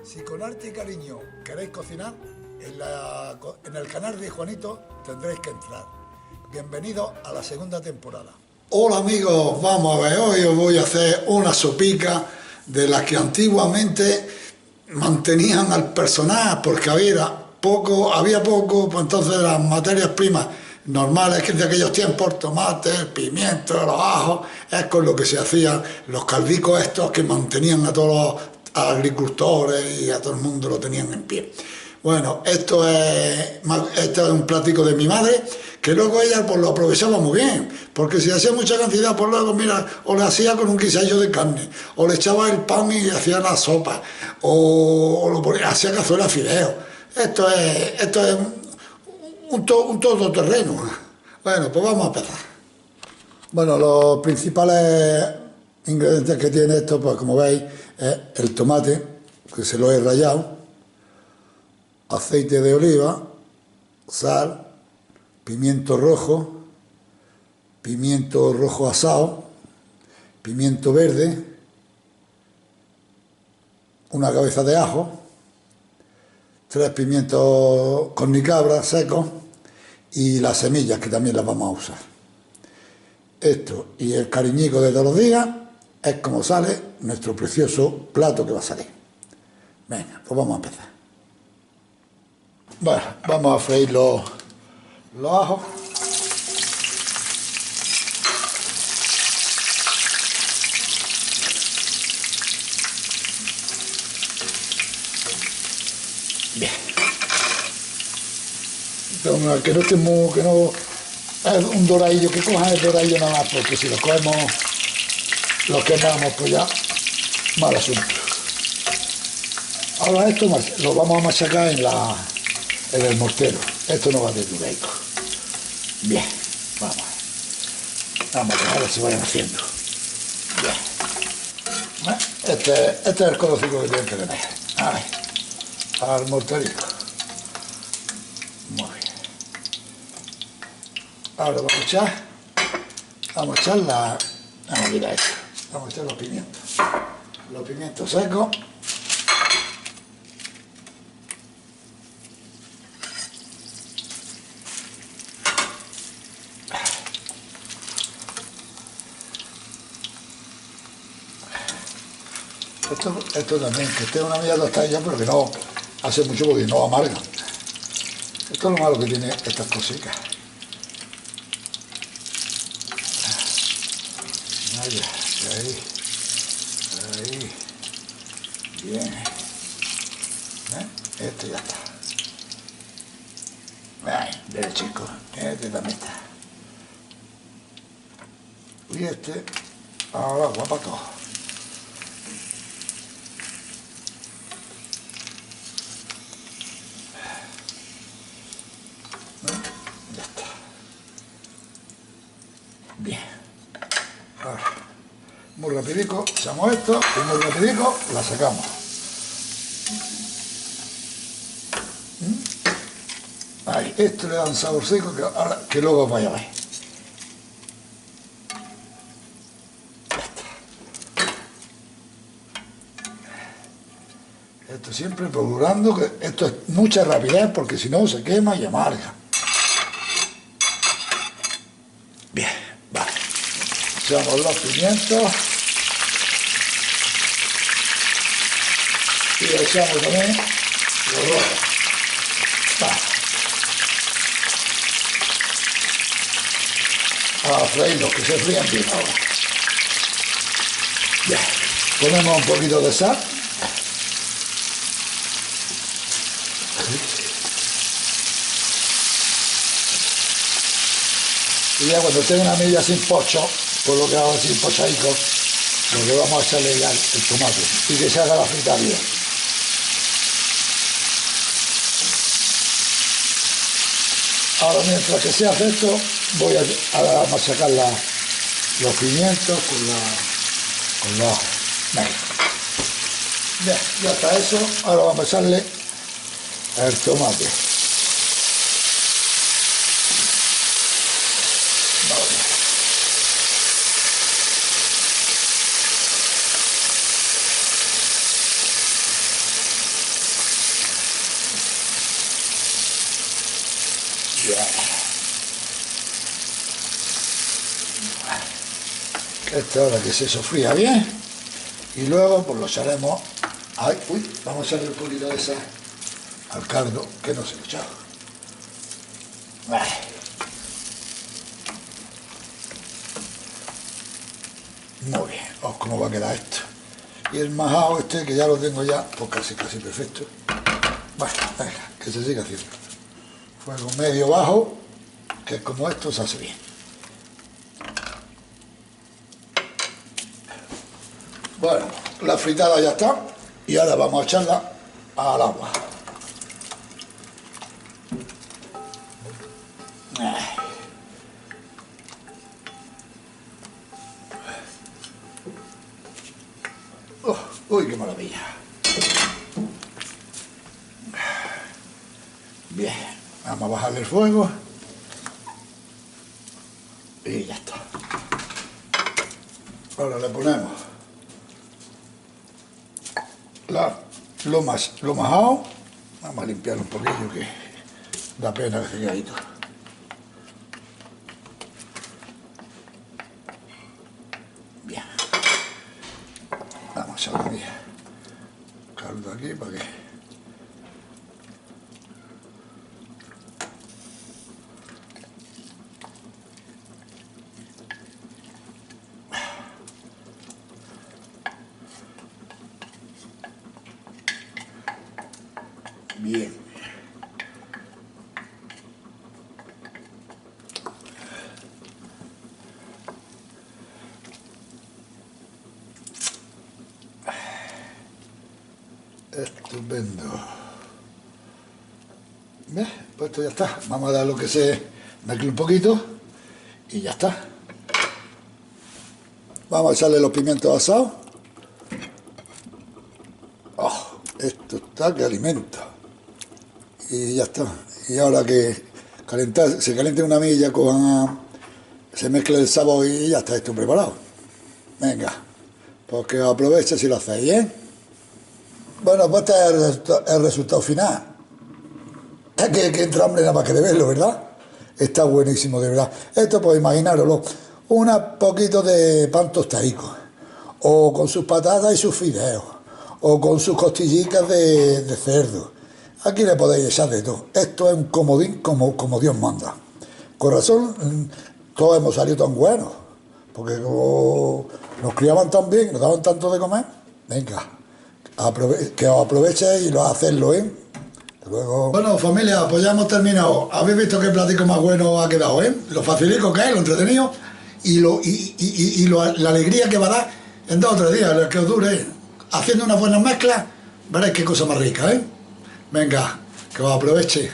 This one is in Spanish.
Si con arte y cariño queréis cocinar, en el canal de Juanito tendréis que entrar. Bienvenidos a la segunda temporada. Hola amigos, vamos a ver, hoy os voy a hacer una sopica de las que antiguamente mantenían al personal, porque había poco, pues entonces las materias primas normales que de aquellos tiempos, tomates, el pimiento, los ajos, es con lo que se hacían los caldicos estos que mantenían a todos los agricultores y a todo el mundo lo tenían en pie. Bueno, esto es un platico de mi madre, que luego ella pues lo aprovechaba muy bien, porque si hacía mucha cantidad, pues luego, mira, o le hacía con un guisallo de carne, o le echaba el pan y hacía la sopa, o lo ponía, hacía cazuela de fideos. Esto es un todoterreno. Bueno, pues vamos a empezar. Bueno, los principales ingredientes que tiene esto, pues como veis, es el tomate, que se lo he rallado, aceite de oliva, sal, pimiento rojo asado, pimiento verde, una cabeza de ajo, 3 pimientos cornicabra secos y las semillas, que también las vamos a usar. Esto y el cariñico de todos los días es como sale nuestro precioso plato que va a salir. Venga, pues vamos a empezar. Bueno, vamos a freír los ajos. Bien. Pero que no esté muy, que no es un doradillo, que cojan el doradillo nada más, porque si lo cogemos, lo quemamos, pues ya, mal asunto. Ahora esto lo vamos a machacar en el mortero. Esto no va de duraico. Bien, vamos a dejar que se vayan haciendo. Bien. Este es el colorcito que tienen que tener. Ahí, al morterico. Muy bien. Ahora vamos a echar los pimientos. Los pimientos secos. Esto también, que esté una media tostada, pero que no hace mucho porque no amarga. Esto es lo malo que tiene estas cositas. Ahí. Bien. Esto ya está. Ahí, del chico. Este también está. Y este, ahora va para todo. Ya está. Bien. Ahora, muy rapidico, echamos esto y muy rapidico la sacamos. Ahí, esto le da un sabor seco que luego vaya a ver. Ya está. Esto siempre procurando que esto es mucha rapidez, porque si no se quema y amarga. Bien, vale. Echamos los pimientos y le echamos también los rojos. Vale. A freírlos, que se frían bien ahora. Bien, ponemos un poquito de sal. Y ya cuando tenga una media sin pocho, por lo que hago así pochaico, lo que vamos a echarle ya el tomate y que se haga la frita bien. Ahora mientras que se hace esto, voy a machacar los pimientos con los ajos. Bien, ya está eso. Ahora vamos a echarle el tomate. Esto ahora que se sofría bien. Y luego pues lo echaremos. Ay, uy, vamos a echarle un poquito de esa al caldo, que no se lo he echado. Ay. Muy bien, cómo va a quedar esto. Y el majao este, que ya lo tengo ya, pues casi perfecto. Bueno, venga, que se siga haciendo. Fuego medio bajo, que como esto se hace bien. Bueno, la fritada ya está. Y ahora vamos a echarla al agua. Uy, qué maravilla. Bien, vamos a bajarle el fuego. Y ya está. Ahora le ponemos lo majado. Vamos a limpiar un poquillo, que da pena que se quede ahí todo. Bien. Vamos a echarle caldo aquí para que... Bien. Estupendo. ¿Ves? Pues esto ya está. Vamos a dar lo que se mezcle un poquito y ya está. Vamos a echarle los pimientos asados. Oh, esto está que alimenta. Y ya está. Y ahora que se caliente una milla, se mezcla el sabor y ya está esto preparado. Venga, pues que aproveche si lo hacéis, ¿eh? Bueno, pues este es el resultado final. Es que entra hambre nada más que de verlo, ¿verdad? Está buenísimo, de verdad. Esto, pues imaginároslo, un poquito de pan tostadico, o con sus patatas y sus fideos, o con sus costillitas de cerdo. Aquí le podéis echar de todo. Esto es un comodín como Dios manda. Con razón, todos hemos salido tan buenos, porque como nos criaban tan bien, nos daban tanto de comer. Venga, que os aprovechéis y lo hacedlo, ¿eh? Hasta luego. Bueno, familia, pues ya hemos terminado. Habéis visto qué platico más bueno ha quedado, ¿eh? Lo facilico que es, lo entretenido y la alegría que va a dar en 2 o 3 días, el que os dure. Haciendo unas buenas mezclas, veréis qué cosa más rica, ¿eh? Venga, que os aproveche.